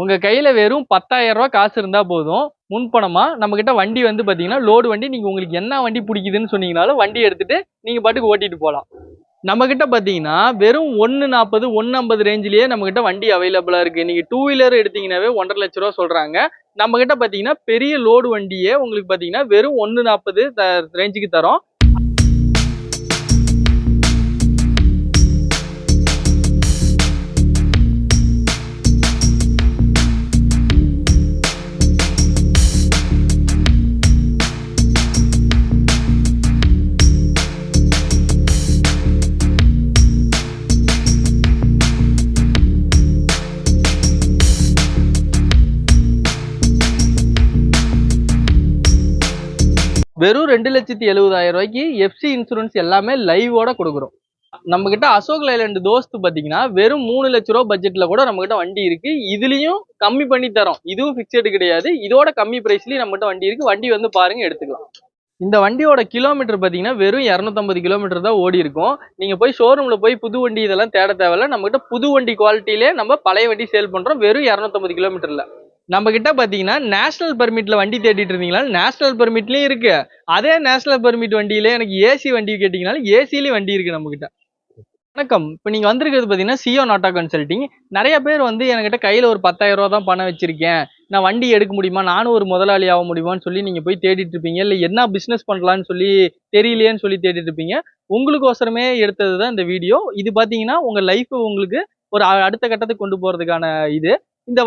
உங்க கையில வெறும் 10,000 ரூபாய் காசு இருந்தா போதும். முன்பணமா நம்ம கிட்ட வண்டி வந்து பாத்தீங்கன்னா லோடு வண்டி. நீங்க உங்களுக்கு என்ன வண்டி பிடிக்குதுன்னு சொன்னீங்கனாலும் வண்டி எடுத்துட்டு நீங்க பாட்டுக்கு ஓட்டிட்டு போலாம். நம்ம கிட்ட பாத்தீங்கன்னா வெறும் 140 150 ரேஞ்சிலேயே நம்ம கிட்ட வண்டி அவைலபிளா இருக்கு. நீங்க 2 வீலர் எடுத்தீங்கன்னாவே 1,50,000 ரூபாய் சொல்றாங்க. நம்ம கிட்ட பாத்தீங்கன்னா பெரிய லோடு வண்டியே உங்களுக்கு பாத்தீங்கன்னா வெறும் 140 ரேஞ்சுக்கு தரோம். வெறும் 2,70,000 ரூபாய்க்கு எஃப்சி இன்சூரன்ஸ் எல்லாமே லைவோட கொடுக்குறோம். நம்ம கிட்ட அசோக் லைலண்ட் தோஸ்த் பாத்தீங்கன்னா வெறும் 3 லட்ச ரூபாய் பட்ஜெட்ல கூட நம்ம கிட்ட வண்டி இருக்கு. இதுலயும் கம்மி பண்ணி தரோம். இதுவும் பிக்சடு கிடையாது. இதோட கம்மி பிரைஸ்லயும் நம்ம கிட்ட வண்டி இருக்கு. வண்டி வந்து பாருங்க, எடுத்துக்கலாம். இந்த வண்டியோட கிலோமீட்டர் பாத்தீங்கன்னா வெறும் 250 கிலோமீட்டர் தான் ஓடி இருக்கும். நீங்க போய் ஷோரூம்ல போய் புது வண்டி இதெல்லாம் தேட தேவையில்ல. நம்ம கிட்ட புது வண்டி குவாலிட்டியிலே நம்ம பழைய வண்டி சேல் பண்றோம் வெறும் 250 கிலோமீட்டர்ல. நம்ம கிட்ட பாத்தீங்கன்னா நேஷனல் பெர்மிட்ல வண்டி தேடிட்டு இருந்தீங்களா, நேஷனல் பெர்மிட்லயும் இருக்கு. அதே நேஷனல் பெர்மிட் வண்டியில எனக்கு ஏசி வண்டி கேட்டீங்கனாலும் ஏசிலயும் வண்டி இருக்கு நம்ம கிட்ட. வணக்கம். இப்போ நீங்க வந்திருக்கிறது பாத்தீங்கன்னா சியோன் ஆட்டோ கன்சல்டிங். நிறைய பேர் வந்து என்கிட்ட கையில ஒரு 10,000 ரூபாய் தான் பணம் வச்சிருக்கேன், நான் வண்டி எடுக்க முடியுமா, நானும் ஒரு முதலாளி ஆக முடியுமான்னு சொல்லி நீங்க போய் தேடிட்டு இருப்பீங்க. இல்ல என்ன பிசினஸ் பண்ணலாம்னு சொல்லி தெரியலையேன்னு சொல்லி தேடிட்டு இருப்பீங்க. உங்களுக்கோசரமே எடுத்ததுதான் இந்த வீடியோ. இது பாத்தீங்கன்னா உங்க லைஃப் உங்களுக்கு ஒரு அடுத்த கட்டத்துக்கு கொண்டு போறதுக்கான இது. இந்த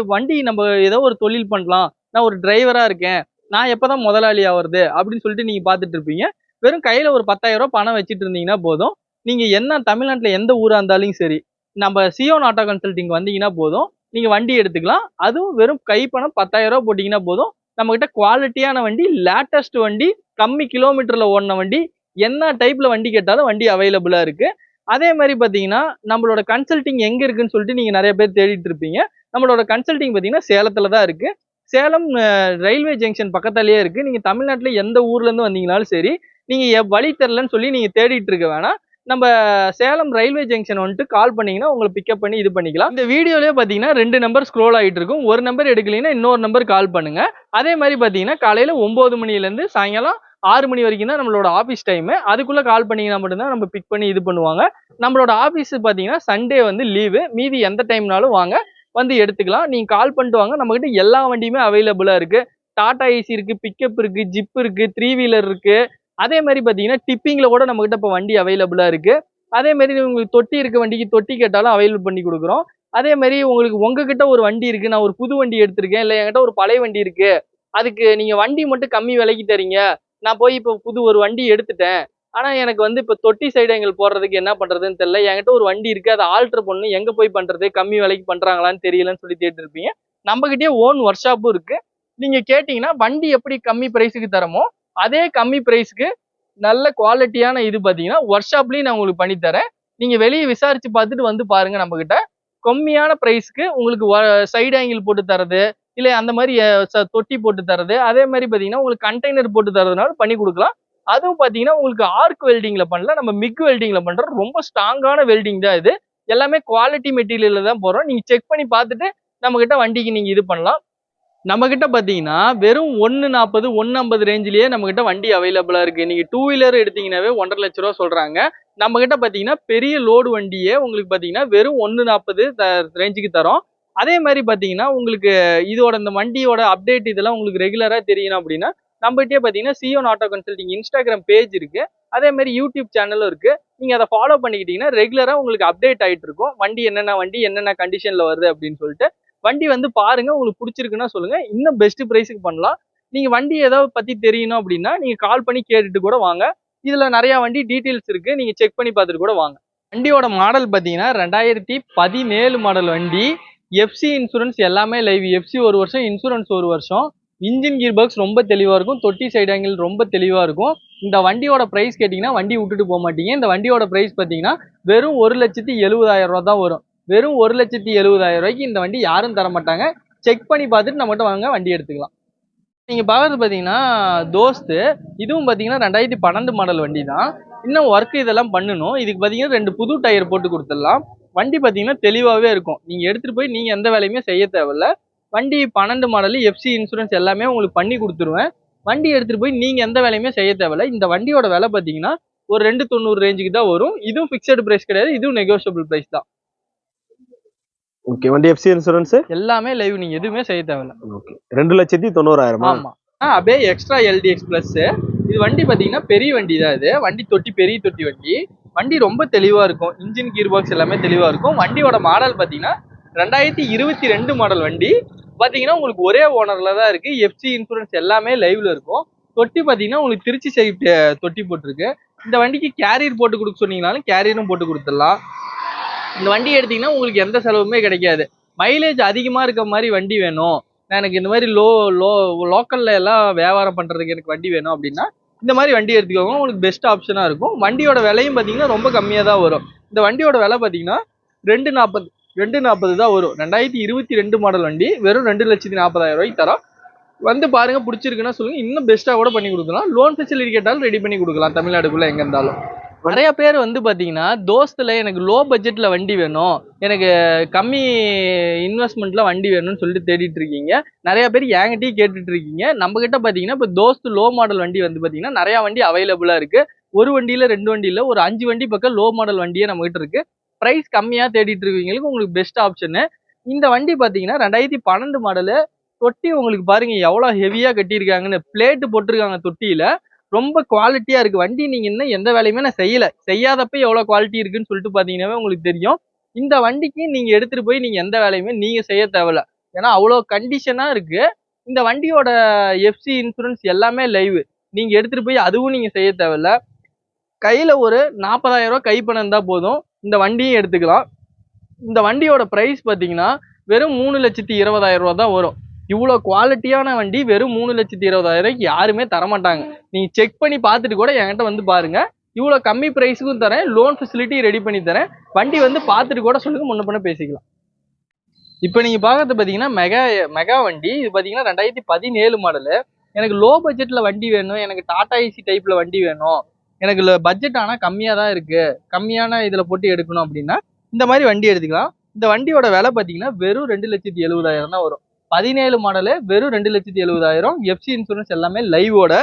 வண்டி நம்ம ஏதோ ஒரு தொழில் பண்ணலாம், நான் ஒரு டிரைவரா இருக்கேன், நான் எப்பதான் முதலாளி ஆவறது அப்படின்னு சொல்லிட்டு நீங்க பாத்துட்டு இருப்பீங்க. வெறும் கையில ஒரு 10,000 ரூபாய் பணம் வச்சுட்டு இருந்தீங்கன்னா போதும். நீங்க என்ன தமிழ்நாட்டுல எந்த ஊரா இருந்தாலும் சரி, நம்ம சியோன் ஆட்டோ கன்சல்டிங் வந்தீங்கன்னா போதும், நீங்க வண்டி எடுத்துக்கலாம். அதுவும் வெறும் கைப்பணம் 10,000 ரூபாய் போட்டீங்கன்னா போதும். நம்ம கிட்ட குவாலிட்டியான வண்டி, லேட்டஸ்ட் வண்டி, கம்மி கிலோமீட்டர்ல ஓடின வண்டி, என்ன டைப்ல வண்டி கேட்டாலும் வண்டி அவைலபிளா இருக்கு. அதே மாதிரி பாத்தீங்கன்னா நம்மளோட கன்சல்டிங் எங்க இருக்குன்னு சொல்லிட்டு நீங்க நிறைய பேர் தேடிட்டு இருப்பீங்க. நம்மளோட கன்சல்டிங் பாத்தீங்கன்னா சேலத்துல தான் இருக்கு. சேலம் ரயில்வே ஜங்ஷன் பக்கத்தாலேயே இருக்கு. நீங்க தமிழ்நாட்டுல எந்த ஊர்ல இருந்து வந்தீங்கனாலும் சரி, நீங்க வழி தெரியலன்னு சொல்லி நீங்க தேடிட்டு இருக்க வேணாம். நம்ம சேலம் ரயில்வே ஜங்ஷன் வந்துட்டு கால் பண்ணீங்கன்னா உங்களை பிக்கப் பண்ணி இது பண்ணிக்கலாம். இந்த வீடியோலயே பாத்தீங்கன்னா 2 நம்பர் ஸ்க்ரோல் ஆகிட்டு இருக்கும். ஒரு நம்பர் எடுக்கலைன்னா இன்னொரு நம்பர் கால் பண்ணுங்க. அதே மாதிரி பாத்தீங்கன்னா காலையில 9 மணில இருந்து சாயங்காலம் 6 மணி வரைக்கும் தான் நம்மளோட ஆபீஸ் டைம். அதுக்குள்ள கால் பண்ணீங்கன்னா மட்டும்தான் நம்ம பிக் பண்ணி இது பண்ணுவாங்க. நம்மளோட ஆபீஸ் பாத்தீங்கன்னா சண்டே வந்து லீவு. மீதி எந்த டைம்னாலும் வாங்க, வந்து எடுத்துக்கலாம். நீங்க கால் பண்ணிட்டு வாங்க. நம்ம கிட்ட எல்லா வண்டியுமே அவைலபிளா இருக்கு. டாடா ஏசி இருக்கு, பிக்கப் இருக்கு, ஜிப் இருக்கு, 3 வீலர் இருக்கு. அதே மாதிரி பாத்தீங்கன்னா டிப்பிங்ல கூட நம்ம கிட்ட இப்ப வண்டி அவைலபிளா இருக்கு. அதே மாதிரி உங்களுக்கு தொட்டி இருக்க வண்டிக்கு தொட்டி கேட்டாலும் அவைலபிள் பண்ணி கொடுக்குறோம். அதே மாதிரி உங்களுக்கு உங்ககிட்ட ஒரு வண்டி இருக்கு, நான் ஒரு புது வண்டி எடுத்திருக்கேன், இல்ல என்கிட்ட ஒரு பழைய வண்டி இருக்கு, அதுக்கு நீங்க வண்டி மட்டும் கம்மி விலைக்கு தரீங்க, நான் போய் இப்ப புது ஒரு வண்டி எடுத்துட்டேன், ஆனா எனக்கு வந்து இப்ப தொட்டி சைடு எங்களுக்கு போடுறதுக்கு என்ன பண்றதுன்னு தெரியல, என்கிட்ட ஒரு வண்டி இருக்கு, அதை ஆல்டர் பண்ணணும், எங்க போய் பண்றது, கம்மி விலைக்கு பண்றாங்களான்னு தெரியலன்னு சொல்லி கேட்டு இருப்பீங்க. நம்ம கிட்டே ஓன் ஒர்க் ஷாப்பும் இருக்கு. நீங்க கேட்டீங்கன்னா வண்டி எப்படி கம்மி பிரைஸுக்கு தரமோ அதே கம்மி பிரைஸ்க்கு நல்ல குவாலிட்டியான இது பாத்தீங்கன்னா ஒர்க் ஷாப்லயும் நான் உங்களுக்கு பண்ணி தரேன். நீங்க வெளியே விசாரிச்சு பார்த்துட்டு வந்து பாருங்க. நம்ம கிட்ட கம்மியான பிரைஸ்க்கு உங்களுக்கு சைடு ஆங்கிள் போட்டு தரது, இல்ல அந்த மாதிரி தொட்டி போட்டு தரது, அதே மாதிரி பாத்தீங்கன்னா உங்களுக்கு கண்டெய்னர் போட்டு தரதுனால பண்ணி கொடுக்கலாம். அதுவும் பாத்தீங்கன்னா உங்களுக்கு ஆர்க் வெல்டிங்ல பண்ணல, நம்ம மிக் வெல்டிங்ல பண்றோம். ரொம்ப ஸ்ட்ராங்கான வெல்டிங் தான் இது. எல்லாமே குவாலிட்டி மெட்டீரியல்ல தான் போறோம். நீங்க செக் பண்ணி பார்த்துட்டு நம்ம கிட்ட வண்டிக்கு நீங்க இது பண்ணலாம். நம்ம கிட்ட பாத்தீங்கன்னா வெறும் 140 150 ரேஞ்சிலேயே நம்ம கிட்ட வண்டி அவைலபிளா இருக்கு. நீங்க 2 வீலர் எடுத்தீங்கன்னாவே 1,50,000 ரூபாய் சொல்றாங்க. நம்ம கிட்ட பாத்தீங்கன்னா பெரிய லோடு வண்டியே உங்களுக்கு பாத்தீங்கன்னா வெறும் 140 ரேஞ்சுக்கு தரோம். அதே மாதிரி பாத்தீங்கன்னா உங்களுக்கு இதோட இந்த வண்டியோட அப்டேட் இதெல்லாம் உங்களுக்கு ரெகுலரா தெரியணும் அப்படின்னா நம்ம கிட்டே பாத்தீங்கன்னா Zion auto consulting Instagram page இருக்கு. அதே மாதிரி யூடியூப் சேனலும் இருக்கு. நீங்க அதை ஃபாலோ பண்ணிக்கிட்டீங்கன்னா ரெகுலரா உங்களுக்கு அப்டேட் ஆயிட்டு இருக்கும். வண்டி என்னென்ன கண்டிஷன்ல வருது அப்படின்னு சொல்லிட்டு வண்டி வந்து பாருங்க. உங்களுக்கு பிடிச்சிருக்குன்னா சொல்லுங்க, இன்னும் பெஸ்ட் பிரைஸுக்கு பண்ணலாம். நீங்க வண்டி ஏதாவது பத்தி தெரியணும் அப்படின்னா நீங்க கால் பண்ணி கேட்டுட்டு கூட வாங்க. இதுல நிறைய வண்டி டீடைல்ஸ் இருக்கு, நீங்க செக் பண்ணி பார்த்துட்டு கூட வாங்க. வண்டியோட மாடல் பாத்தீங்கன்னா 2017 மாடல் வண்டி. எஃப்சி இன்சூரன்ஸ் எல்லாமே லைவ். எஃப்சி 1 வருஷம், இன்சூரன்ஸ் 1 வருஷம். இன்ஜின் கியர் பாக்ஸ் ரொம்ப தெளிவா இருக்கும். தொட்டி சைடு ஆங்கிள் ரொம்ப தெளிவா இருக்கும். இந்த வண்டியோட பிரைஸ் கேட்டீங்கன்னா வண்டி விட்டுட்டு போக மாட்டீங்க. இந்த வண்டியோட பிரைஸ் பாத்தீங்கன்னா வெறும் 1,70,000 ரூபாய் தான் வரும். வெறும் 1,70,000 ரூபாய்க்கு இந்த வண்டி யாரும் தர மாட்டாங்க. செக் பண்ணி பார்த்துட்டு நம்மகிட்ட வாங்க, வண்டி எடுத்துக்கலாம். நீங்க பாக்குறது பாத்தீங்கன்னா தோஸ்து. இதுவும் பாத்தீங்கன்னா 2012 மாடல் வண்டி தான். இன்னும் ஒர்க் இதெல்லாம் பண்ணணும். இதுக்கு பாத்தீங்கன்னா 2 புது டயர் போட்டு கொடுத்துடலாம். வண்டி பார்த்தீங்கன்னா தெளிவாகவே இருக்கும். நீங்கள் எடுத்துகிட்டு போய் நீங்கள் எந்த வேலையுமே செய்ய தேவையில்ல. வண்டி 12 மாடல் எஃப்சி இன்சூரன்ஸ் எல்லாமே உங்களுக்கு பண்ணி கொடுத்துருவேன். வண்டி எடுத்துகிட்டு போய் நீங்கள் எந்த வேலையுமே செய்ய தேவையில்ல. இந்த வண்டியோட விலை பார்த்தீங்கன்னா ஒரு 290 ரேஞ்சுக்கு தான் வரும். இதுவும் ஃபிக்ஸட் பிரைஸ் கிடையாது, இதுவும் நெகோஷியபிள் பிரைஸ் தான். ஓகே, வண்டி எஃப்சி இன்சூரன்ஸ் எல்லாமே லைவ், நீங்க எதுவுமே செய்ய தேவையில்ல. ஓகே, 2,90,000. ஆமா. அப்படியே எக்ஸ்ட்ரா எல்டிஎக்ஸ் பிளஸ். இது வண்டி பாத்தீங்கன்னா பெரிய வண்டி தான். இது வண்டி தொட்டி பெரிய தொட்டி வண்டி. வண்டி ரொம்ப தெளிவா இருக்கும். இன்ஜின் கியர் பாக்ஸ் எல்லாமே தெளிவா இருக்கும். வண்டியோட மாடல் பாத்தீங்கன்னா 2022 மாடல் வண்டி. பாத்தீங்கன்னா உங்களுக்கு ஒரே ஓனர்ல தான் இருக்கு. எஃப்சி இன்சூரன்ஸ் எல்லாமே லைவ்ல இருக்கும். தொட்டி பாத்தீங்கன்னா உங்களுக்கு திருச்சி சைட் தொட்டி போட்டிருக்கு. இந்த வண்டிக்கு கேரியர் போட்டு கொடுக்க சொன்னீங்கனாலும் கேரியரும் போட்டு கொடுத்துடலாம். இந்த வண்டி எடுத்தீங்கன்னா உங்களுக்கு எந்த செலவுமே கிடைக்காது. மைலேஜ் அதிகமா இருக்க மாதிரி வண்டி வேணும், எனக்கு இந்த மாதிரி லோக்கல்ல எல்லாம் வியாபாரம் பண்றதுக்கு எனக்கு வண்டி வேணும் அப்படின்னா இந்த மாதிரி வண்டி எடுத்துக்கோங்க, உங்களுக்கு பெஸ்ட் ஆப்ஷனா இருக்கும். வண்டியோட விலையும் பாத்தீங்கன்னா ரொம்ப கம்மியா தான் வரும். இந்த வண்டியோட விலை பாத்தீங்கன்னா 240 தான் வரும். 2022 மாடல் வண்டி வெறும் 2,40,000 ரூபாய்க்கு தரோம். வந்து பாருங்க, பிடிச்சிருக்குன்னா சொல்லுங்க, இன்னும் பெஸ்டா கூட பண்ணி கொடுக்கலாம். லோன் ஃபெசிலிட்டி கேட்டாலும் ரெடி பண்ணி கொடுக்கலாம், தமிழ்நாடுக்குள்ள எங்க இருந்தாலும். நிறைய பேர் வந்து பாத்தீங்கன்னா தோஸ்துல எனக்கு லோ பட்ஜெட்ல வண்டி வேணும், எனக்கு கம்மி இன்வெஸ்ட்மெண்ட்ல வண்டி வேணும்னு சொல்லிட்டு தேடிட்டு இருக்கீங்க. நிறைய பேர் என்கிட்டயும் கேட்டுட்டு இருக்கீங்க. நம்ம கிட்ட பாத்தீங்கன்னா இப்ப தோஸ்து லோ மாடல் வண்டி வந்து பாத்தீங்கன்னா நிறைய வண்டி அவைலபிளா இருக்கு. ஒரு வண்டியில 2 வண்டியில ஒரு 5 வண்டி பக்கம் லோ மாடல் வண்டியே நம்ம கிட்ட இருக்கு. பிரைஸ் கம்மியா தேடிட்டு இருக்கீங்களுக்கு உங்களுக்கு பெஸ்ட் ஆப்ஷனு இந்த வண்டி. பாத்தீங்கன்னா 2012 மாடலு. தொட்டி உங்களுக்கு பாருங்க எவ்வளவு ஹெவியா கட்டியிருக்காங்கன்னு, பிளேட் போட்டிருக்காங்க தொட்டியில. ரொம்ப குவாலிட்டியா இருக்கு வண்டி. நீங்க இன்னும் எந்த வேலையுமே நான் செய்யாதப்ப எவ்வளவு குவாலிட்டி இருக்குன்னு சொல்லிட்டு பாத்தீங்கன்னா உங்களுக்கு தெரியும். இந்த வண்டிக்கு நீங்க எடுத்துட்டு போய் நீங்க எந்த வேலையுமே நீங்க செய்ய தேவையில்ல, ஏன்னா அவ்வளவு கண்டிஷனா இருக்கு. இந்த வண்டியோட எஃப்சி இன்சூரன்ஸ் எல்லாமே லைவ், நீங்க எடுத்துட்டு போய் அதுவும் நீங்க செய்ய தேவையில்ல. கையில ஒரு 40,000 ரூபாய் கைப்பணம் இருந்தா போதும், இந்த வண்டியும் எடுத்துக்கலாம். இந்த வண்டியோட பிரைஸ் பாத்தீங்கன்னா வெறும் 3,20,000 ரூபாய் தான் வரும். இவ்வளவு குவாலிட்டியான வண்டி வெறும் 3,20,000 ரூபாய்க்கு யாருமே தரமாட்டாங்க. நீங்க செக் பண்ணி பார்த்துட்டு கூட என்கிட்ட வந்து பாருங்க. இவ்வளவு கம்மி பிரைஸுக்கும் தரேன், லோன் ஃபெசிலிட்டி ரெடி பண்ணி தரேன். வண்டி வந்து பார்த்துட்டு கூட சொல்லுங்க, முன்ன பண்ண பேசிக்கலாம். இப்போ நீங்க பாக்கிறது பாத்தீங்கன்னா மெகா வண்டி. இது பாத்தீங்கன்னா 2017 மாடலு. எனக்கு லோ பட்ஜெட்ல வண்டி வேணும், எனக்கு டாடா ஏசி டைப்ல வண்டி வேணும், எனக்கு பட்ஜெட் ஆனா கம்மியா தான் இருக்கு, கம்மியான இதுல போட்டு எடுக்கணும் அப்படின்னா இந்த மாதிரி வண்டி எடுத்துக்கலாம். இந்த வண்டியோட விலை பாத்தீங்கன்னா வெறும் 2,70,000 தான் வரும். 17 மாடலு வெறும் 2,70,000. எஃப்சி இன்சூரன்ஸ் எல்லாமே லைவோட.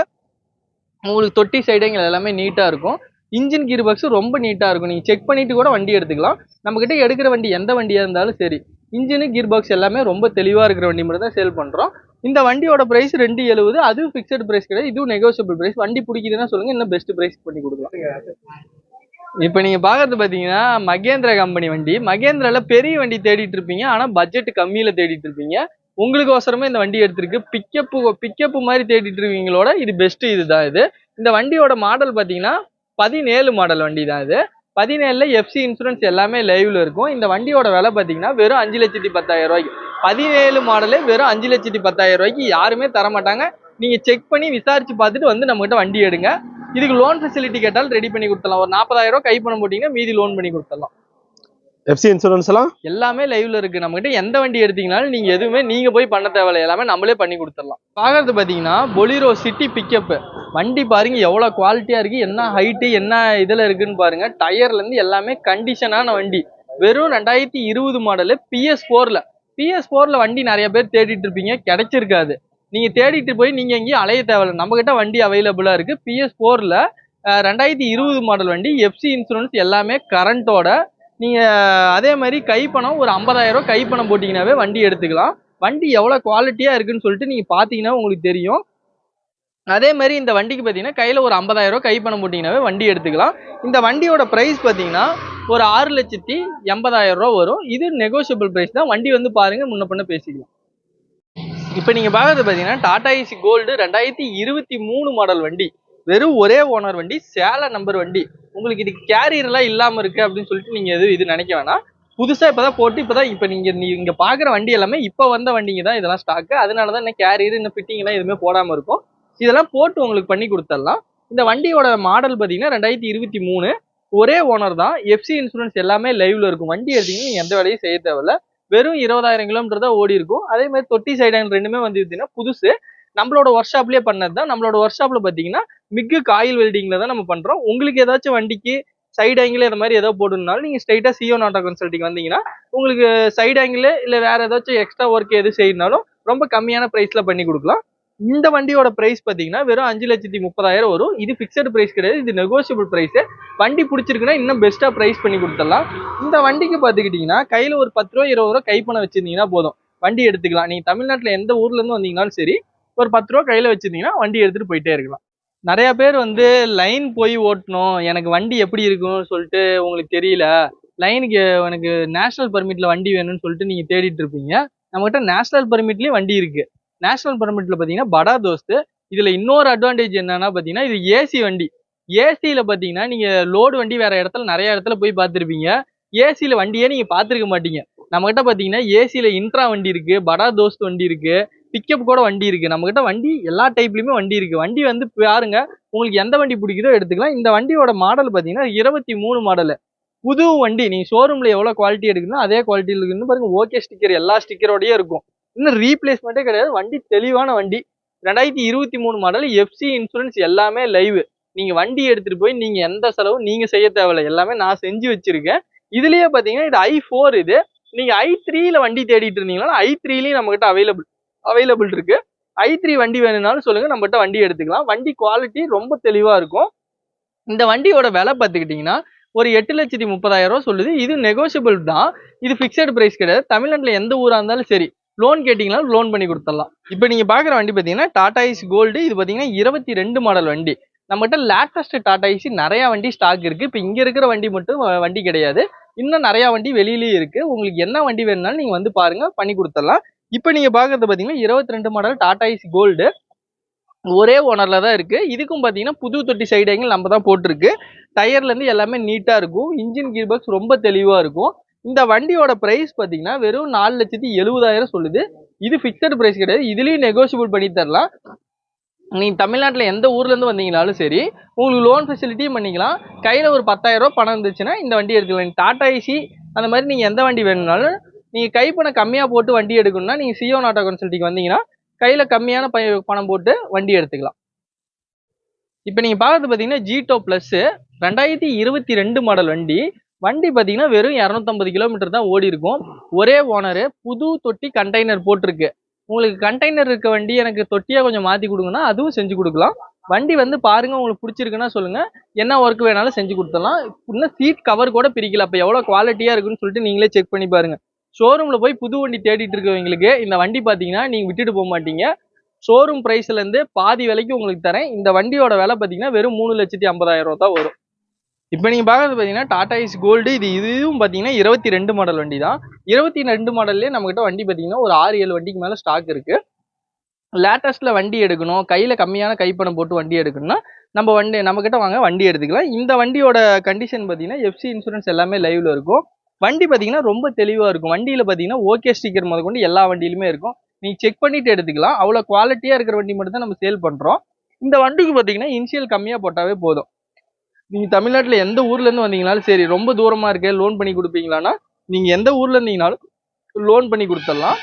உங்களுக்கு தொட்டி சைடுங்கள் எல்லாமே நீட்டா இருக்கும். இன்ஜின் கீர் பாக்ஸ் ரொம்ப நீட்டா இருக்கும். நீங்க செக் பண்ணிட்டு கூட வண்டி எடுத்துக்கலாம். நம்ம கிட்ட எடுக்கிற வண்டி எந்த வண்டியா இருந்தாலும் சரி, இன்ஜினு கீர் பாக்ஸ் எல்லாமே ரொம்ப தெளிவா இருக்கிற வண்டி மட்டும் தான் சேல் பண்றோம். இந்த வண்டியோட பிரைஸ் 270. அதுவும் பிக்சட் பிரைஸ் கிடையாது, இதுவும் நெகோசியபிள் பிரைஸ். வண்டி பிடிக்குதுன்னா சொல்லுங்க, இன்னும் பெஸ்ட் பிரைஸ் பண்ணி கொடுக்கலாம். இப்ப நீங்க பாக்குறது பாத்தீங்கன்னா மகேந்திரா கம்பெனி வண்டி. மகேந்திரால பெரிய வண்டி தேடிட்டு இருப்பீங்க, ஆனா பட்ஜெட் கம்மியில தேடிட்டு இருப்பீங்க. உங்களுக்கு அவசரமா இந்த வண்டி எடுத்திருக்கு. பிக்கப் மாதிரி தேடிட்டு இருக்கீங்களோட இது பெஸ்ட். இதுதான் இது. இந்த வண்டியோட மாடல் பாத்தீங்கன்னா 17 மாடல் வண்டி தான் இது. 17ல எஃப்சி இன்சூரன்ஸ் எல்லாமே லைவ்ல இருக்கும். இந்த வண்டியோட விலை பாத்தீங்கன்னா வெறும் 5,10,000 ரூபாய்க்கு. 17 மாடலு வெறும் 5,10,000 ரூபாய்க்கு யாருமே தர மாட்டாங்க. நீங்க செக் பண்ணி விசாரிச்சு பார்த்துட்டு வந்து நம்ம கிட்ட வண்டி எடுங்க. இதுக்கு லோன் ஃபெசிலிட்டி கேட்டாலும் ரெடி பண்ணி கொடுத்துடலாம். ஒரு 40,000 ரூபாய் கை பணம் போட்டீங்கன்னா மீதி லோன் பண்ணி கொடுத்துடலாம். எஃப்சி இன்சூரன்ஸ் எல்லாம் எல்லாமே லைவ்ல இருக்கு. நம்ம கிட்ட எந்த வண்டி எடுத்தீங்கனாலும் நீங்க எதுவுமே நீங்க போய் பண்ண தேவையில்லை, எல்லாமே நம்மளே பண்ணி கொடுத்துடலாம். பாக்குறது பாத்தீங்கன்னா பொலிரோ சிட்டி பிக்கப் வண்டி. பாருங்க எவ்வளவு குவாலிட்டியா இருக்கு, என்ன ஹைட்டு என்ன இதுல இருக்குன்னு பாருங்க. டயர்ல இருந்து எல்லாமே கண்டிஷனான வண்டி. வெறும் 2020 மாடலு. PS4ல வண்டி நிறைய பேர் தேடிட்டு இருப்பீங்க, கிடைச்சிருக்காது. நீங்க தேடிட்டு போய் நீங்க எங்கேயும் அலைய தேவையில்லை, நம்ம கிட்ட வண்டி அவைலபிளா இருக்கு. PS4ல 2020 மாடல் வண்டி. எஃப்சி இன்சூரன்ஸ் எல்லாமே கரண்டோட. நீங்க அதே மாதிரி கைப்பணம் ஒரு 50,000 ரூபாய் கைப்பணம் போட்டீங்கன்னாவே வண்டி எடுத்துக்கலாம். வண்டி எவ்வளவு குவாலிட்டியா இருக்குன்னு சொல்லிட்டு நீங்க பாத்தீங்கன்னா உங்களுக்கு தெரியும். அதே மாதிரி இந்த வண்டிக்கு பாத்தீங்கன்னா கையில ஒரு 50,000 ரூபாய் கைப்பணம் போட்டீங்கன்னாவே வண்டி எடுத்துக்கலாம். இந்த வண்டியோட பிரைஸ் பாத்தீங்கன்னா ஒரு 6,80,000 ரூபாய் வரும். இது நெகோசியபிள் பிரைஸ் தான். வண்டி வந்து பாருங்க, முன்ன பண்ண பேசிக்கலாம். இப்ப நீங்க பாக்குறது பாத்தீங்கன்னா டாடா ஏசி கோல்டு 2023 மாடல் வண்டி. வெறும் ஒரே ஓனர் வண்டி, சேல நம்பர் வண்டி. உங்களுக்கு இது கேரியர் எல்லாம் இல்லாம இருக்கு அப்படின்னு சொல்லிட்டு நீங்க இது நினைக்க வேணாம். புதுசா இப்பதான் போட்டு இப்ப நீங்க பாக்குற வண்டி எல்லாமே இப்ப வந்த வண்டிங்க தான் இதெல்லாம் ஸ்டாக்கு. அதனாலதான் என்ன கேரியர் இந்த ஃபிட்டிங் எல்லாம் எதுவுமே போடாம இருக்கும். இதெல்லாம் போட்டு உங்களுக்கு பண்ணி கொடுத்துடலாம். இந்த வண்டியோட மாடல் பாத்தீங்கன்னா 2023. ஒரே ஓனர் தான். எஃப்சி இன்சூரன்ஸ் எல்லாமே லைவ்ல இருக்கும். வண்டி எடுத்தீங்கன்னா நீங்க எந்த வேலையும் செய்ய தேவையில்ல. வெறும் 20,000 கிலோமீட்டர் தான் ஓடி இருக்கும். அதே மாதிரி தொட்டி சைடாங்க ரெண்டுமே வந்து புதுசு. நம்மளோட ஒர்க் ஷாப்லயே பண்ணது தான். நம்மளோட ஒர்க் ஷாப்ல பாத்தீங்கன்னா மிக்கு காயில் வெல்டிங்ல தான் நம்ம பண்றோம். உங்களுக்கு ஏதாச்சும் வண்டிக்கு சைடு ஆங்கிள் இந்த மாதிரி ஏதோ போடணும்னாலும் நீங்க ஸ்ட்ரைட்டா சியோன் ஆட்டோ கன்சல்டிங் வந்தீங்கன்னா உங்களுக்கு சைடு ஆங்கிள் இல்ல வேற ஏதாச்சும் எக்ஸ்ட்ரா ஒர்க் எது செய்யணும்னாலும் ரொம்ப கம்மியான பிரைஸ்ல பண்ணி கொடுக்கலாம். இந்த வண்டியோட பிரைஸ் பாத்தீங்கன்னா வெறும் 5,30,000 வரும். இது பிக்சட் பிரைஸ் கிடையாது, இது நெகோசியபிள் பிரைஸ். வண்டி பிடிச்சிருக்குன்னா இன்னும் பெஸ்டா பிரைஸ் பண்ணி கொடுத்துடலாம். இந்த வண்டிக்கு பாத்துக்கிட்டீங்கன்னா கையில ஒரு 10 ரூபா 20 ரூபா கைப்பணம் வச்சிருந்தீங்கன்னா போதும், வண்டி எடுத்துக்கலாம். நீங்க தமிழ்நாட்டுல எந்த ஊர்ல இருந்து வந்தீங்கன்னாலும் சரி, ஒரு 10 ரூபா கையில வச்சிருந்தீங்கன்னா வண்டி எடுத்துட்டு போயிட்டே இருக்கலாம். நிறைய பேர் வந்து லைன் போய் ஓட்டணும், எனக்கு வண்டி எப்படி இருக்கும்னு சொல்லிட்டு உங்களுக்கு தெரியல, லைனுக்கு எனக்கு நேஷனல் பர்மிட்ல வண்டி வேணும்னு சொல்லிட்டு நீங்க தேடிட்டு இருப்பீங்க. நம்மகிட்ட நேஷனல் பர்மிட்லயும் வண்டி இருக்கு. நேஷனல் பர்மிட்ல பாத்தீங்கன்னா படா தோஸ்து. இதுல இன்னொரு அட்வான்டேஜ் என்னன்னா பாத்தீங்கன்னா இது ஏசி வண்டி. ஏசியில பாத்தீங்கன்னா நீங்க லோடு வண்டி வேற இடத்துல நிறைய இடத்துல போய் பார்த்திருப்பீங்க, ஏசியில வண்டியே நீங்க பாத்துருக்க மாட்டீங்க. நம்ம கிட்ட பாத்தீங்கன்னா ஏசியில இன்ட்ரா வண்டி இருக்கு, படா தோஸ்த் வண்டி இருக்கு, பிக்கப் கூட வண்டி இருக்கு. நம்ம கிட்ட வண்டி எல்லா டைப்லயுமே வண்டி இருக்கு. வண்டி வந்து பாருங்க, உங்களுக்கு எந்த வண்டி பிடிக்குதோ எடுத்துக்கலாம். இந்த வண்டியோட மாடல் பாத்தீங்கன்னா 23 மாடல், புது வண்டி. நீங்க ஷோரூம்ல எவ்வளவு குவாலிட்டி எடுக்கணும் அதே குவாலிட்டியில இருக்குன்னு பாருங்க. ஓகே ஸ்டிக்கர் எல்லா ஸ்டிக்கரோடய இருக்கும், இன்னும் ரீப்ளேஸ்மெண்ட்டே கிடையாது. வண்டி தெளிவான வண்டி, 2023 மாடல், எஃப்சி இன்சூரன்ஸ் எல்லாமே லைவ். நீங்க வண்டி எடுத்துட்டு போய் நீங்க எந்த செலவும் நீங்க செய்ய தேவையில்லை, எல்லாமே நான் செஞ்சு வச்சிருக்கேன். இதுலயே பாத்தீங்கன்னா இது i4. இது நீங்க i3ல வண்டி தேடிட்டு இருந்தீங்கன்னா i3லயும் நம்ம கிட்ட அவைலபிள் இருக்கு. i3 வண்டி வேணும்னாலும் சொல்லுங்க, நம்ம கிட்ட வண்டி எடுத்துக்கலாம். வண்டி குவாலிட்டி ரொம்ப தெளிவா இருக்கும். இந்த வண்டியோட விலை பார்த்துக்கிட்டீங்கன்னா ஒரு 8,30,000 சொல்லுது. இது நெகோசியபிள் தான், இது பிக்சட் பிரைஸ் கிடையாது. தமிழ்நாட்டுல எந்த ஊரா இருந்தாலும் சரி, லோன் கேட்டீங்கன்னா லோன் பண்ணி கொடுத்துடலாம். இப்போ நீங்க பாக்குற வண்டி பாத்தீங்கன்னா டாடா ஐஸ் கோல்டு. இது பாத்தீங்கன்னா 22 மாடல் வண்டி. நம்மகிட்ட லேட்டஸ்ட் டாடா ஐஸ் நிறைய வண்டி ஸ்டாக் இருக்கு. இப்போ இங்க இருக்கிற வண்டி மட்டும் வண்டி கிடையாது, இன்னும் நிறைய வண்டி வெளியிலயே இருக்கு. உங்களுக்கு என்ன வண்டி வேணும்னாலும் நீங்க வந்து பாருங்க, பண்ணி கொடுத்துடலாம். இப்போ நீங்க பாக்குறது பாத்தீங்கன்னா 22 மாடல் டாடா ஐஸ் கோல்டு, ஒரே ஓனர்ல தான் இருக்கு. இதுக்கும் பாத்தீங்கன்னா புது தொட்டி சைடு ஆங்கிள் நம்ம தான் போட்டிருக்கு. டயர்ல இருந்து எல்லாமே நீட்டா இருக்கும். இன்ஜின் கீர் பாக்ஸ் ரொம்ப தெளிவா இருக்கும். இந்த வண்டியோட பிரைஸ் பாத்தீங்கன்னா வெறும் 4,70,000 சொல்லுது. இது பிக்சட் பிரைஸ் கிடையாது, இதுலயும் நெகோசியபிள் பண்ணி தரலாம். நீங்க தமிழ்நாட்டுல எந்த ஊர்ல இருந்து வந்தீங்கனாலும் சரி, உங்களுக்கு லோன் ஃபெசிலிட்டியும் பண்ணிக்கலாம். கையில ஒரு 10,000 ரூபாய் பணம் இருந்துச்சுன்னா இந்த வண்டி எடுக்கலாம். டாடா ஐசி அந்த மாதிரி நீங்க எந்த வண்டி வேணும்னாலும், நீங்க கைப்பணம் கம்மியா போட்டு வண்டி எடுக்கணும்னா நீங்க சியோன் ஆட்டோ கன்சல்டிங் வந்தீங்கன்னா கையில கம்மியான பணம் போட்டு வண்டி எடுத்துக்கலாம். இப்போ நீங்க பாக்குறது பாத்தீங்கன்னா ஜீட்டோ பிளஸ் 2022 மாடல் வண்டி. வண்டி பாத்தீங்கன்னா வெறும் 250 கிலோமீட்டர் தான் ஓடி இருக்கும். ஒரே ஓனரு, புது தொட்டி கண்டெய்னர் போட்டிருக்கு. உங்களுக்கு கண்டெய்னர் இருக்க வண்டி எனக்கு தொட்டியா கொஞ்சம் மாத்தி கொடுங்கன்னா அதுவும் செஞ்சு கொடுக்கலாம். வண்டி வந்து பாருங்க, உங்களுக்கு பிடிச்சிருக்குன்னா சொல்லுங்க, என்ன ஒர்க் வேணாலும் செஞ்சு கொடுத்துடலாம். இன்னும் சீட் கவர் கூட பிரிக்கல, அப்ப எவ்வளவு குவாலிட்டியா இருக்குன்னு சொல்லிட்டு நீங்களே செக் பண்ணி பாருங்க. ஷோரூம்ல போய் புது வண்டி தேடிட்டு இருக்கவங்களுக்கு இந்த வண்டி பாத்தீங்கன்னா நீங்க விட்டுட்டு போக மாட்டீங்க. ஷோரூம் பிரைஸ்ல இருந்து பாதி விலைக்கு உங்களுக்கு தரேன். இந்த வண்டியோட விலை பாத்தீங்கன்னா வெறும் 3,50,000 தான் வரும். இப்போ நீங்க பாக்குறது பாத்தீங்கன்னா டாடா ஐஸ் கோல்டு. இதுவும் பாத்தீங்கன்னா 22 மாடல் வண்டி தான். 22 மாடல்லே நம்ம கிட்ட வண்டி பாத்தீங்கன்னா ஒரு 6-7 வண்டிக்கு மேல ஸ்டாக் இருக்கு. லேட்டஸ்ட்ல வண்டி எடுக்கணும், கையில கம்மியான கைப்பணம் போட்டு வண்டி எடுக்கணும்னா நம்ம கிட்ட வாங்க, வண்டி எடுத்துக்கலாம். இந்த வண்டியோட கண்டிஷன் பாத்தீங்கன்னா எஃப்சி இன்சூரன்ஸ் எல்லாமே லைவ்ல இருக்கும். வண்டி பாத்தீங்கன்னா ரொம்ப தெளிவா இருக்கும். வண்டியில பாத்தீங்கன்னா ஓகே ஸ்டிக்கர் முதல் கொண்டு எல்லா வண்டியிலுமே இருக்கும். நீங்க செக் பண்ணிட்டு எடுத்துக்கலாம். அவ்வளவு குவாலிட்டியா இருக்கிற வண்டி மட்டும் தான் நம்ம சேல் பண்றோம். இந்த வண்டிக்கு பாத்தீங்கன்னா இனிஷியல் கம்மியா போட்டாவே போதும். நீங்க தமிழ்நாட்டுல எந்த ஊர்ல இருந்து வந்தீங்கனாலும் சரி, ரொம்ப தூரமா இருக்கு லோன் பண்ணி கொடுப்பீங்களான்னா நீங்க எந்த ஊர்ல இருந்தீங்கனாலும் லோன் பண்ணி கொடுத்துடலாம்.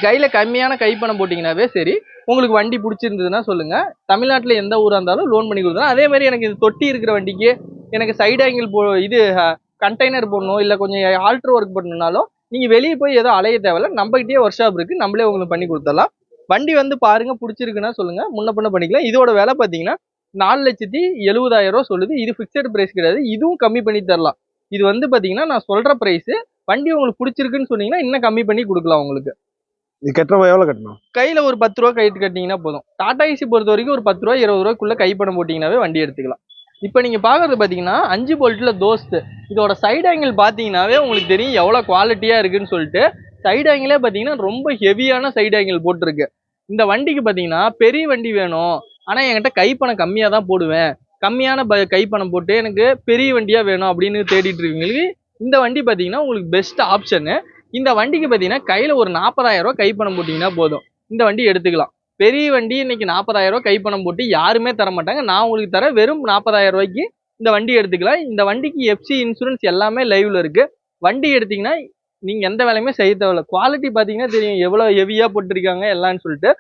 கையில கம்மியான கைப்பணம் போட்டீங்கன்னாவே சரி. உங்களுக்கு வண்டி பிடிச்சிருந்ததுன்னா சொல்லுங்க, தமிழ்நாட்டுல எந்த ஊரா இருந்தாலும் லோன் பண்ணி கொடுத்துடலாம். அதே மாதிரி எனக்கு இது தொட்டி இருக்கிற வண்டிக்கு எனக்கு சைடு ஆங்கிள் இது கண்டெய்னர் போடணும், இல்ல கொஞ்சம் ஆல்ட்ரு ஒர்க் பண்ணணும்னாலும் நீங்க வெளியே போய் ஏதோ அலைய தேவையில்ல, நம்ம கிட்டே ஒர்க் ஷாப் இருக்கு, நம்மளே உங்களுக்கு பண்ணி கொடுத்துடலாம். வண்டி வந்து பாருங்க, பிடிச்சிருக்குன்னா சொல்லுங்க, முன்ன பண்ண பண்ணிக்கலாம். இதோட விலை பாத்தீங்கன்னா 4,70,000 சொல்லுது. இது பிக்சட் பிரைஸ் கிடையாது, இதுவும் கம்மி பண்ணி தரலாம். இது வந்து பாத்தீங்கன்னா நான் சொல்ற பிரைஸ். வண்டி உங்களுக்கு பிடிச்சிருக்குன்னு சொன்னீங்கன்னா இன்னும் கம்மி பண்ணி கொடுக்கலாம் உங்களுக்கு. இது கட்டணம் எவ்வளவு கட்டணும்? கையில ஒரு 10 ரூபா கைத்து கட்டிங்கன்னா போதும். டாடா ஐசி பொறுத்த வரைக்கும் ஒரு 10 ரூபா 20 ரூபாய்க்குள்ள கைப்பணம் போட்டீங்கன்னாவே வண்டி எடுத்துக்கலாம். இப்போ நீங்க பாக்குறது பாத்தீங்கன்னா 5 போல்ட்ல தோஸ்த். இதோட சைடு ஆங்கிள் பாத்தீங்கன்னாவே உங்களுக்கு தெரியும் எவ்வளவு குவாலிட்டியா இருக்குன்னு சொல்லிட்டு. சைடு ஆங்கிளே பாத்தீங்கன்னா ரொம்ப ஹெவியான சைடு ஆங்கிள் போட்டிருக்கு. இந்த வண்டிக்கு பாத்தீங்கன்னா பெரிய வண்டி வேணும், ஆனா என்கிட்ட கைப்பணம் கம்மியா தான் போடுவேன், கம்மியான கைப்பணம் போட்டு எனக்கு பெரிய வண்டியா வேணும் அப்படின்னு தேடிட்டு இருக்கீங்களுக்கு இந்த வண்டி பாத்தீங்கன்னா உங்களுக்கு பெஸ்ட் ஆப்ஷனு. இந்த வண்டிக்கு பாத்தீங்கன்னா கையில ஒரு 40,000 ரூபாய் கைப்பணம் போட்டீங்கன்னா போதும், இந்த வண்டி எடுத்துக்கலாம். பெரிய வண்டி இன்னைக்கு 40,000 ரூபாய் கைப்பணம் போட்டு யாருமே தர மாட்டாங்க. நான் உங்களுக்கு தர வெறும் 40,000 ரூபாய்க்கு இந்த வண்டி எடுத்துக்கலாம். இந்த வண்டிக்கு எஃப்சி இன்சூரன்ஸ் எல்லாமே லைவ்ல இருக்கு. வண்டி எடுத்தீங்கன்னா நீங்க எந்த வேலையுமே செய்ய தேவையில்ல. குவாலிட்டி பாத்தீங்கன்னா தெரியும் எவ்வளவு ஹெவியா போட்டிருக்காங்க எல்லாம்னு சொல்லிட்டு.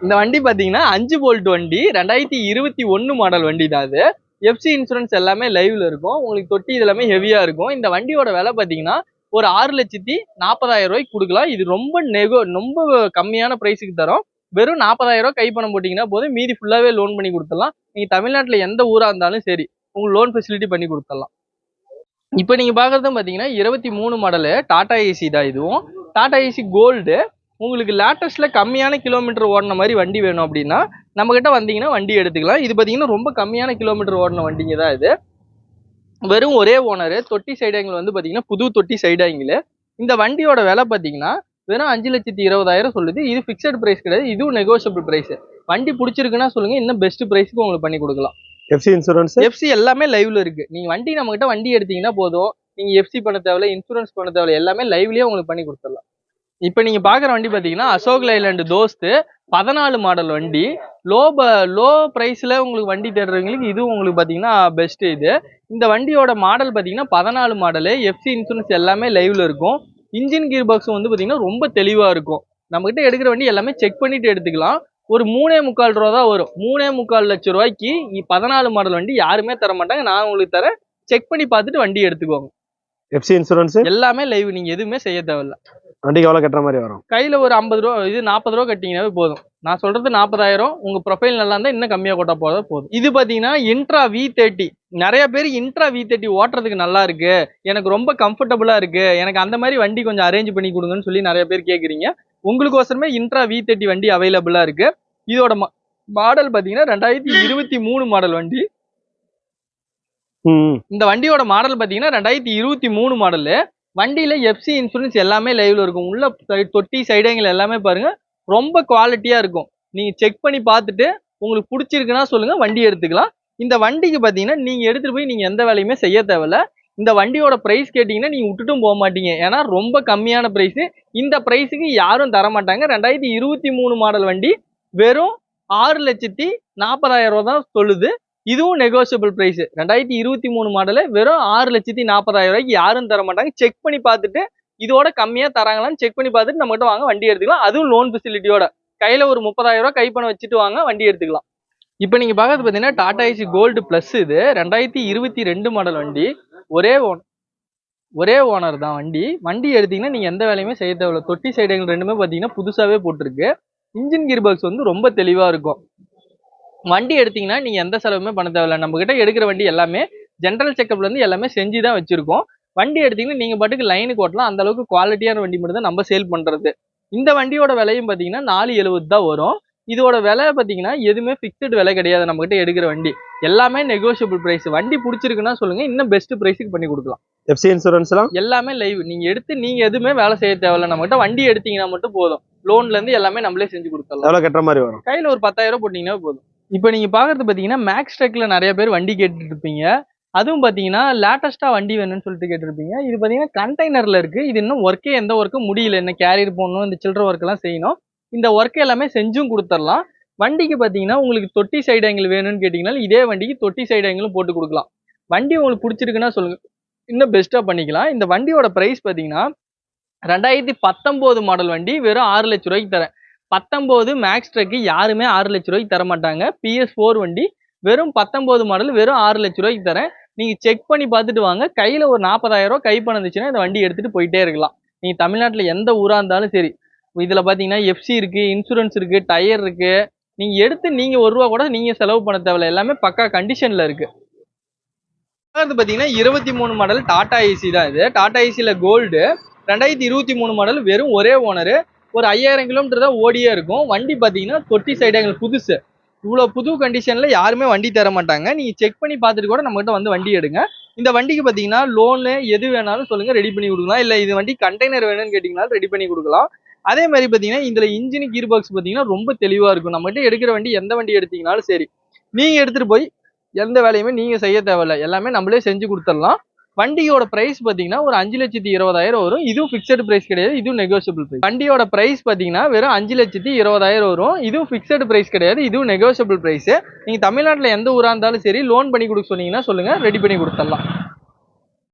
இந்த வண்டி பாத்தீங்கன்னா 5 போல்ட் வண்டி, 2021 மாடல் வண்டி தான் அது. எஃப்சி இன்சூரன்ஸ் எல்லாமே லைவ்ல இருக்கும். உங்களுக்கு தொட்டி இது எல்லாமே ஹெவியா இருக்கும். இந்த வண்டியோட விலை பாத்தீங்கன்னா ஒரு 6,40,000 ரூபாய்க்கு கொடுக்கலாம். இது ரொம்ப கம்மியான பிரைஸுக்கு தரோம். வெறும் 40,000 ரூபாய் கை பணம் போட்டீங்கன்னா போதும், மீதி ஃபுல்லாவே லோன் பண்ணி கொடுத்துடலாம். நீங்க தமிழ்நாட்டுல எந்த ஊரா இருந்தாலும் சரி உங்களுக்கு லோன் ஃபெசிலிட்டி பண்ணி கொடுத்துடலாம். இப்போ நீங்க பாக்குறதும் பாத்தீங்கன்னா 23 மாடலு டாடா ஏசி தான். இதுவும் டாடா ஏசி கோல்டு. உங்களுக்கு லேட்டஸ்ட்ல கம்மியான கிலோமீட்டர் ஓடின மாதிரி வண்டி வேணும் அப்படின்னா நம்ம கிட்ட வந்தீங்கன்னா வண்டி எடுத்துக்கலாம். இது பாத்தீங்கன்னா ரொம்ப கம்மியான கிலோமீட்டர் ஓடின வண்டிங்க தான் இது. வெறும் ஒரே ஓனர். தொட்டி சைடு ஆங்கிள் வந்து பாத்தீங்கன்னா புது தொட்டி சைடு ஆங்கிள். இந்த வண்டியோட விலை பாத்தீங்கன்னா வெறும் 5,20,000 சொல்லுது. இது பிக்சட் பிரைஸ் கிடையாது, இதுவும் நெகோஷியபிள் பிரைஸ். வண்டி பிடிச்சிருக்குன்னா சொல்லுங்க, இன்னும் பெஸ்ட் பிரைஸ்க்கு உங்களுக்கு பண்ணி கொடுக்கலாம். எஃப்சி இன்சூரன்ஸ் எஃப்சி எல்லாமே லைவ்ல இருக்கு. நீங்க வண்டி நம்ம கிட்ட வண்டி எடுத்தீங்கன்னா போதும், நீங்க எஃப்சி பண்ண தேவையில்ல, இன்சூரன்ஸ் பண்ண தேவையில்ல, எல்லாமே லைவ்லயே உங்களுக்கு பண்ணி கொடுத்துடலாம். இப்போ நீங்க பாக்குற வண்டி பாத்தீங்கன்னா அசோக் லைலாண்ட் தோஸ்து 14 மாடல் வண்டி. லோ பிரைஸ்ல உங்களுக்கு வண்டி தேடுறவங்களுக்கு இது உங்களுக்கு பாத்தீங்கன்னா பெஸ்ட். இது இந்த வண்டியோட மாடல் பாத்தீங்கன்னா 14 மாடலு. எஃப்சி இன்சூரன்ஸ் எல்லாமே லைவ்ல இருக்கும். இன்ஜின் கியர் பாக்ஸ் வந்து பாத்தீங்கன்னா ரொம்ப தெளிவா இருக்கும். நம்ம கிட்ட எடுக்கிற வண்டி எல்லாமே செக் பண்ணிட்டு எடுத்துக்கலாம். ஒரு 3,45 ரூபா தான் வரும். 3,45 லட்சம் ரூபாய்க்கு 14 மாடல் வண்டி யாருமே தர மாட்டாங்க. நான் உங்களுக்கு தரேன். செக் பண்ணி பார்த்துட்டு வண்டி எடுத்துக்கோங்க. எஃப்சி இன்சூரன்ஸ் எல்லாமே லைவ், நீங்க எதுவுமே செய்ய தேவையில்ல. வண்டிக்கு எவ்வளவு கட்டுற மாதிரி வரும்? கையில ஒரு 50 ரூபா, இது 40 ரூபா கட்டிங்கனாவே போதும். நான் சொல்றது 40,000. உங்க ப்ரொஃபைல் நல்லா இருந்தா இன்னும் கம்மியா கொட்டா போதா போதும். இது பாத்தீங்கன்னா இன்ட்ரா V30. நிறைய பேர் இன்ட்ரா V30 ஓட்டுறதுக்கு நல்லா இருக்கு, எனக்கு ரொம்ப கம்ஃபர்டபுளா இருக்கு, எனக்கு அந்த மாதிரி வண்டி கொஞ்சம் அரேஞ்ச் பண்ணி கொடுங்கன்னு சொல்லி நிறைய பேர் கேக்குறீங்க. உங்களுக்கோசரமே இன்ட்ரா V30 வண்டி அவைலபிளா இருக்கு. இதோட மாடல் பாத்தீங்கன்னா 2023 மாடல் வண்டி. இந்த வண்டியோட மாடல் பாத்தீங்கன்னா 2023 மாடலு. வண்டியில எஃப்சி இன்சூரன்ஸ் எல்லாமே லைவ்ல இருக்கும். உள்ள தொட்டி சைடுங்கள் எல்லாமே பாருங்க ரொம்ப குவாலிட்டியா இருக்கும். நீங்க செக் பண்ணி பார்த்துட்டு உங்களுக்கு பிடிச்சிருக்குன்னா சொல்லுங்க, வண்டி எடுத்துக்கலாம். இந்த வண்டிக்கு பாத்தீங்கன்னா நீங்க எடுத்துட்டு போய் நீங்க எந்த வேலையுமே செய்ய தேவையில்ல. இந்த வண்டியோட பிரைஸ் கேட்டீங்கன்னா நீங்க விட்டுட்டும் போக மாட்டீங்க. ஏன்னா ரொம்ப கம்மியான பிரைஸ். இந்த பிரைஸுக்கு யாரும் தர மாட்டாங்க. 2023 மாடல் வண்டி வெறும் 6,40,000 ரூபா தான் சொல்லுது. இதுவும் நெகோசியபிள் பிரைஸ். 2023 மாடலு வெறும் 6,40,000 ரூபாய்க்கு யாரும் தர மாட்டாங்க. செக் பண்ணி பார்த்துட்டு இதோட கம்மியா தராங்களான்னு செக் பண்ணி பார்த்துட்டு நம்ம கிட்ட வாங்க, வண்டி எடுத்துக்கலாம். அதுவும் லோன் ஃபெசிலிட்டியோட. கையில ஒரு 30,000 ரூபாய் கைப்பணம் வச்சுட்டு வாங்க, வண்டி எடுத்துக்கலாம். இப்போ நீங்க பாக்கிறது பாத்தீங்கன்னா டாடா ஏசி கோல்டு பிளஸ். இது 2022 மாடல் வண்டி. ஒரே ஓனர் தான் வண்டி. வண்டி எடுத்தீங்கன்னா நீங்க எந்த வேலையுமே செய்ய தேவையில்ல. தொட்டி சைடுகள் ரெண்டுமே பாத்தீங்கன்னா புதுசாவே போட்டிருக்கு. இன்ஜின் கியர் பாக்ஸ் வந்து ரொம்ப தெளிவா இருக்கும். வண்டி எடுத்தீங்கன்னா நீங்க எந்த செலவுமே பண்ண தேவையில்ல. நம்ம கிட்ட எடுக்கிற வண்டி எல்லாமே ஜென்ரல் செக்அப்ல இருந்து எல்லாமே செஞ்சுதான் வச்சிருக்கோம். வண்டி எடுத்தீங்கன்னா நீங்க பாட்டுக்கு லைனுக்கு ஓட்டலாம். அந்த அளவுக்கு குவாலிட்டியான வண்டி மட்டும் தான் நம்ம சேல் பண்றது. இந்த வண்டியோட விலையும் பாத்தீங்கன்னா 470 தான் வரும். இதோட விலை பாத்தீங்கன்னா எதுவுமே பிக்சட் விலை கிடையாது. நம்ம கிட்ட எடுக்கிற வண்டி எல்லாமே நெகோசியபிள் பிரைஸ். வண்டி பிடிச்சிருக்குன்னா சொல்லுங்க, இன்னும் பெஸ்ட் பிரைஸுக்கு பண்ணி கொடுக்கலாம். எஃப்சி இன்சூரன்ஸ்லாம் எல்லாமே லைவ். நீங்க எடுத்து நீங்க எதுவுமே வேலை செய்ய தேவையில்ல. நம்ம கிட்ட வண்டி எடுத்தீங்கன்னா மட்டும் போதும். லோன்ல இருந்து எல்லாமே நம்மளே செஞ்சு கொடுத்துடலாம். எவ்வளவு கட்டுற மாதிரி வரும்? கையில ஒரு 10,000 போட்டீங்கன்னா போதும். இப்போ நீங்க பாக்குறது பாத்தீங்கன்னா மேக்ஸ் ட்ரக்ல நிறைய பேர் வண்டி கேட்டுட்டு இருப்பீங்க. அதுவும் பாத்தீங்கன்னா லேட்டஸ்டா வண்டி வேணும்னு சொல்லிட்டு கேட்டிருப்பீங்க. இது பாத்தீங்கன்னா கண்டெய்னர்ல இருக்கு. இது இன்னும் எந்த ஒர்க்கும் முடியல. என்ன கேரியர் போடணும், இந்த சில்லற ஒர்க் எல்லாம் செய்யணும். இந்த ஒர்க் எல்லாமே செஞ்சும் கொடுத்துடலாம். வண்டிக்கு பாத்தீங்கன்னா உங்களுக்கு தொட்டி சைடு ஆங்கிள் வேணும்னு கேட்டீங்கன்னா இதே வண்டிக்கு தொட்டி சைடு ஆங்கிளும் போட்டு கொடுக்கலாம். வண்டி உங்களுக்கு பிடிச்சிருக்குன்னா சொல்லுங்க, இன்னும் பெஸ்டா பண்ணிக்கலாம். இந்த வண்டியோட பிரைஸ் பாத்தீங்கன்னா 2019 மாடல் வண்டி வெறும் 6 லட்சம் ரூபாய்க்கு தரேன். 19 மேக்ஸ் ட்ரக் யாருமே 6 லட்சம் ரூபாய்க்கு தர மாட்டாங்க. PS4 வண்டி வெறும் 19 மாடல் வெறும் 6 லட்சம் ரூபாய்க்கு தரேன். நீங்க செக் பண்ணி பார்த்துட்டு வாங்க. கையில ஒரு 40,000 ரூபாய் கை பணம் இருந்துச்சுன்னா இந்த வண்டி எடுத்துட்டு போயிட்டே இருக்கலாம். நீங்க தமிழ்நாட்டுல எந்த ஊரா இருந்தாலும் சரி. இதுல பாத்தீங்கன்னா எஃப்சி இருக்கு, இன்சூரன்ஸ் இருக்கு, டயர் இருக்கு. நீங்க எடுத்து நீங்க 1 ரூபா கூட நீங்க செலவு பண்ண தேவையில்ல. எல்லாமே பக்கா கண்டிஷன்ல இருக்கு. பாத்தீங்கன்னா 23 மாடல் டாடா ஏசி தான். இது டாடா ஏசில கோல்டு 2023 மாடல். வெறும் ஒரே ஓனர். ஒரு 5000 கிலோமீட்டர் தான் ஓடியே இருக்கும். வண்டி பாத்தீங்கன்னா தொட்டி சைடு எங்களுக்கு புதுசு. இவ்வளவு புது கண்டிஷன்ல யாருமே வண்டி தர மாட்டாங்க. நீங்க செக் பண்ணி பார்த்துட்டு கூட நம்ம கிட்ட வந்து வண்டி எடுங்க. இந்த வண்டிக்கு பாத்தீங்கன்னா லோனு எது வேணாலும் சொல்லுங்க, ரெடி பண்ணி கொடுக்கலாம். இல்ல இது வண்டி கண்டெய்னர் வேணும்னு கேட்டீங்கன்னா ரெடி பண்ணி கொடுக்கலாம். அதே மாதிரி பாத்தீங்கன்னா இதுல இன்ஜின் கீர் பாக்ஸ் பாத்தீங்கன்னா ரொம்ப தெளிவா இருக்கும். நம்ம கிட்ட எடுக்கிற வண்டி எந்த வண்டி எடுத்தீங்கன்னாலும் சரி, நீங்க எடுத்துட்டு போய் எந்த வேலையுமே நீங்க செய்ய தேவையில்ல. எல்லாமே நம்மளே செஞ்சு கொடுத்துடலாம். வண்டியோட பிரைஸ் பாத்தீங்கன்னா ஒரு 5,20,000 வரும். இதுவும் பிக்சட் பிரைஸ் கிடையாது, இதுவும் நெகோசியபிள் பிரைஸ். வண்டியோட பிரைஸ் பாத்தீங்கன்னா வெறும் 5,20,000 வரும். இதுவும் பிக்சட் பிரைஸ் கிடையாது, இதுவும் நெகோசியபிள் பிரைஸ். நீங்க தமிழ்நாட்டுல எந்த ஊரா இருந்தாலும் சரி லோன் பண்ணி கொடுக்க சொன்னீங்கன்னா சொல்லுங்க, ரெடி பண்ணி கொடுத்துடலாம்.